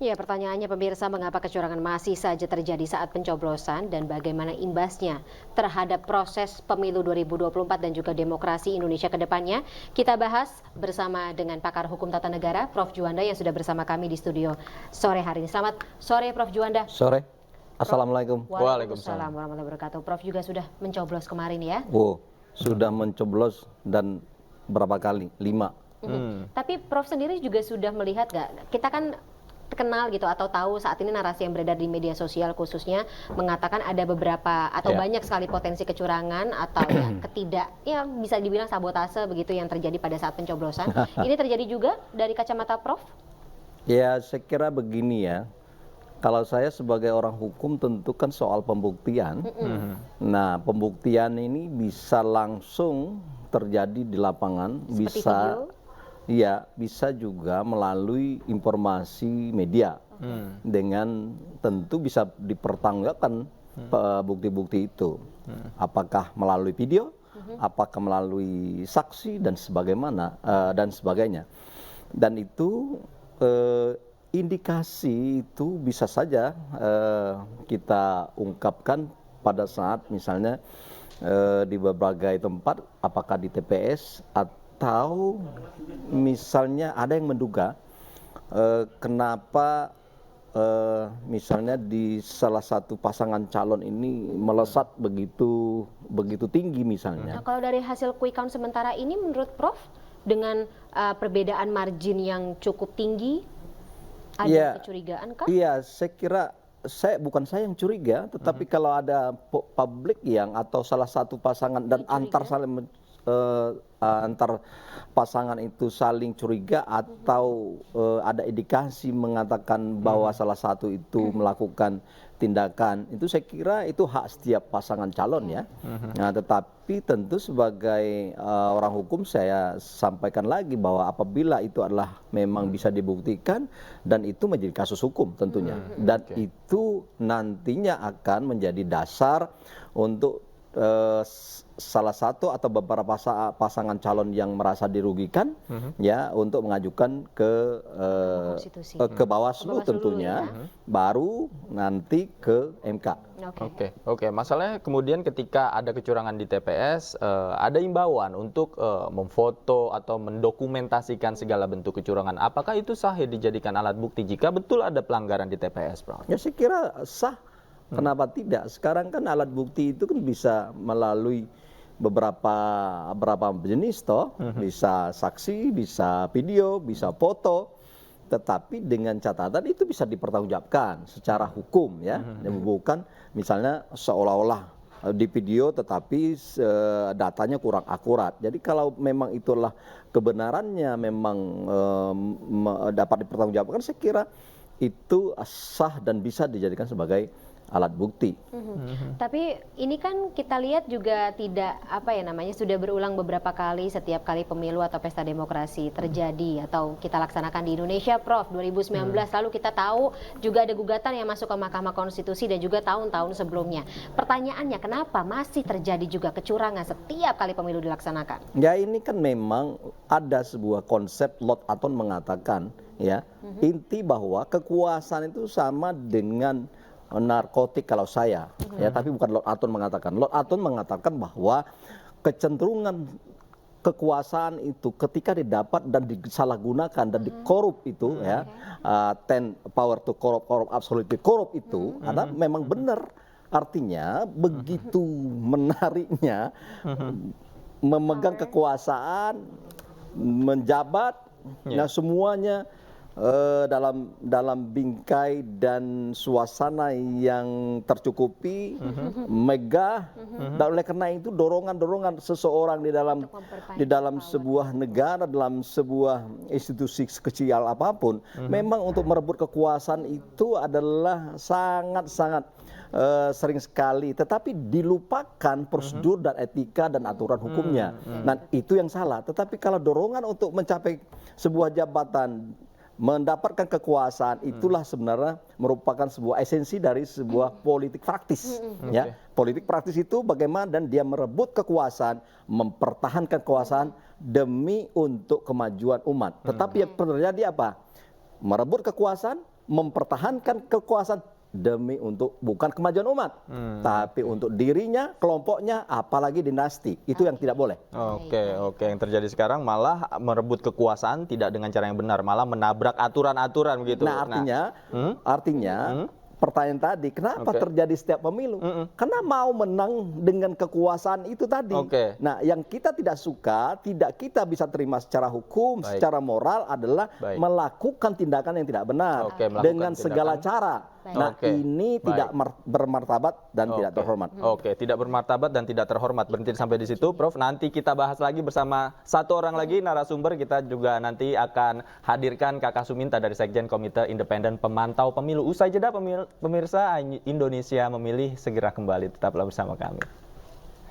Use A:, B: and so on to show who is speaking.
A: Ya, pertanyaannya pemirsa, mengapa kecurangan masih saja terjadi saat pencoblosan dan bagaimana imbasnya terhadap proses pemilu 2024 dan juga demokrasi Indonesia ke depannya? Kita bahas bersama dengan pakar hukum tata negara, Prof. Juanda yang sudah bersama kami di studio sore hari ini. Selamat sore, Prof. Juanda.
B: Sore. Assalamualaikum.
A: Waalaikumsalam warahmatullahi wabarakatuh. Prof juga sudah mencoblos kemarin ya?
B: Oh, sudah mencoblos dan berapa kali? 5.
A: Tapi Prof sendiri juga sudah melihat nggak? Kita kan kenal gitu atau tahu saat ini narasi yang beredar di media sosial khususnya mengatakan ada beberapa atau banyak sekali potensi kecurangan atau ya bisa dibilang sabotase begitu yang terjadi pada saat pencoblosan. Ini terjadi juga dari kacamata Prof?
B: Ya, saya kira begini ya. Kalau saya sebagai orang hukum tentu kan soal pembuktian. Nah, pembuktian ini bisa langsung terjadi di lapangan,
A: Seperti
B: bisa
A: video?
B: iya, bisa juga melalui informasi media. Dengan tentu bisa dipertanggungjawabkan bukti-bukti itu. Apakah melalui video, apakah melalui saksi dan sebagainya. Dan itu indikasi itu bisa saja kita ungkapkan pada saat misalnya di berbagai tempat, apakah di TPS atau misalnya ada yang menduga kenapa misalnya di salah satu pasangan calon ini melesat begitu tinggi misalnya.
A: Nah, kalau dari hasil quick count sementara ini menurut Prof dengan perbedaan margin yang cukup tinggi ada kecurigaan kah?
B: Iya, saya kira bukan saya yang curiga, tetapi kalau ada publik yang atau salah satu pasangan dan antar pasangan itu saling curiga atau ada indikasi mengatakan bahwa salah satu itu melakukan tindakan, itu saya kira itu hak setiap pasangan calon ya. Nah, tetapi tentu sebagai orang hukum saya sampaikan lagi bahwa apabila itu adalah memang bisa dibuktikan dan itu menjadi kasus hukum tentunya, dan itu nantinya akan menjadi dasar untuk salah satu atau beberapa pasangan calon yang merasa dirugikan ya untuk mengajukan ke Bawaslu tentunya, baru nanti ke MK.
C: Oke. Masalahnya kemudian ketika ada kecurangan di TPS, ada imbauan untuk memfoto atau mendokumentasikan segala bentuk kecurangan. Apakah itu sah dijadikan alat bukti jika betul ada pelanggaran di TPS, Prof?
B: Ya, saya kira sah. Kenapa tidak? Sekarang kan alat bukti itu kan bisa melalui beberapa jenis toh, bisa saksi, bisa video, bisa foto, tetapi dengan catatan itu bisa dipertanggungjawabkan secara hukum ya, bukan misalnya seolah-olah di video tetapi datanya kurang akurat. Jadi kalau memang itulah kebenarannya memang dapat dipertanggungjawabkan, saya kira itu sah dan bisa dijadikan sebagai alat bukti.
A: Tapi ini kan kita lihat juga tidak sudah berulang beberapa kali setiap kali pemilu atau pesta demokrasi terjadi atau kita laksanakan di Indonesia, Prof. 2019 lalu kita tahu juga ada gugatan yang masuk ke Mahkamah Konstitusi dan juga tahun-tahun sebelumnya. Pertanyaannya, kenapa masih terjadi juga kecurangan setiap kali pemilu dilaksanakan?
B: Ya, ini kan memang ada sebuah konsep Lord Acton mengatakan ya, inti bahwa kekuasaan itu sama dengan narkotik kalau saya ya, tapi bukan Lord Acton mengatakan. Lord Acton mengatakan bahwa kecenderungan kekuasaan itu ketika didapat dan disalahgunakan dan dikorup itu ya, power to corrupt absolutely corrupt itu ada memang benar. Artinya begitu menariknya memegang kekuasaan, menjabat, nah semuanya dalam bingkai dan suasana yang tercukupi, megah, dan oleh karena itu dorongan seseorang di dalam sebuah negara, dalam sebuah institusi sekecil apapun, memang untuk merebut kekuasaan itu adalah sangat-sangat sering sekali, tetapi dilupakan prosedur dan etika dan aturan hukumnya. Nah, itu yang salah. Tetapi kalau dorongan untuk mencapai sebuah jabatan, mendapatkan kekuasaan, itulah sebenarnya merupakan sebuah esensi dari sebuah politik praktis. Ya, politik praktis itu bagaimana dan dia merebut kekuasaan, mempertahankan kekuasaan demi untuk kemajuan umat. Tetapi yang terjadi apa? Merebut kekuasaan, mempertahankan kekuasaan demi untuk bukan kemajuan umat, tapi untuk dirinya, kelompoknya, apalagi dinasti. Itu yang tidak boleh.
C: Oke. Yang terjadi sekarang malah merebut kekuasaan tidak dengan cara yang benar, malah menabrak aturan-aturan begitu.
B: Nah, artinya pertanyaan tadi, kenapa terjadi setiap pemilu? Karena mau menang dengan kekuasaan itu tadi. Nah, yang kita tidak suka, tidak kita bisa terima secara hukum, secara moral adalah melakukan tindakan yang tidak benar dengan segala cara. Nah, ini tidak bermartabat dan tidak terhormat.
C: Tidak bermartabat dan tidak terhormat. Berhenti sampai di situ, Prof. Nanti kita bahas lagi bersama satu orang lagi narasumber. Kita juga nanti akan hadirkan Kakak Suminta dari Sekjen Komite Independen Pemantau Pemilu. Usai jeda, pemirsa, Indonesia Memilih segera kembali. Tetaplah bersama kami.